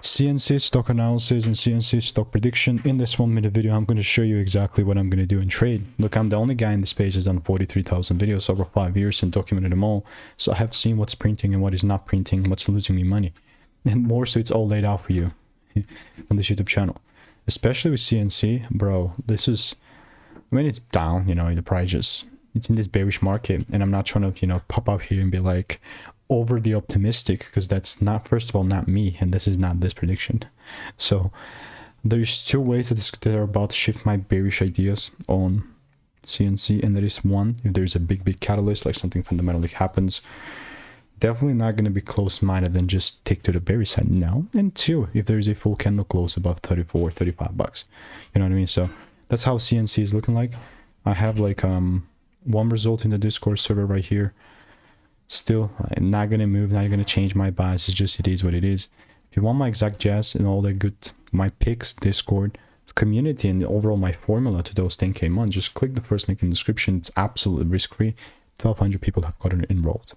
CNC stock analysis and CNC stock prediction. In this 1 minute video, I'm going to show you exactly what I'm going to do in trade. Look, I'm the only guy in this page that's done 43,000 videos over 5 years and documented them all. So I have seen what's printing and what is not printing, what's losing me money. And more so, it's all laid out for you on this YouTube channel. Especially with CNC, bro, this is, I mean, it's down, you know, the price just, it's in this bearish market. And I'm not trying to, you know, pop up here and be like, overly optimistic, because that's not, first of all, not me, and this is not this prediction. So there's two ways that are about to shift my bearish ideas on CNC, and there is one, if there's a big catalyst, like something fundamentally happens, definitely not going to be close-minded and just take to the bearish side now. And two, if there's a full candle close above 34 35 bucks, you know what I mean? So that's how CNC is looking like. I have like one result in the Discord server right here. Still, I'm not going to move, not going to change my bias. It's just, it is what it is. If you want my exact jazz and all that good, my picks, Discord, community, and overall my formula to those 10K months, just click the first link in the description. It's absolutely risk-free. 1,200 people have gotten enrolled.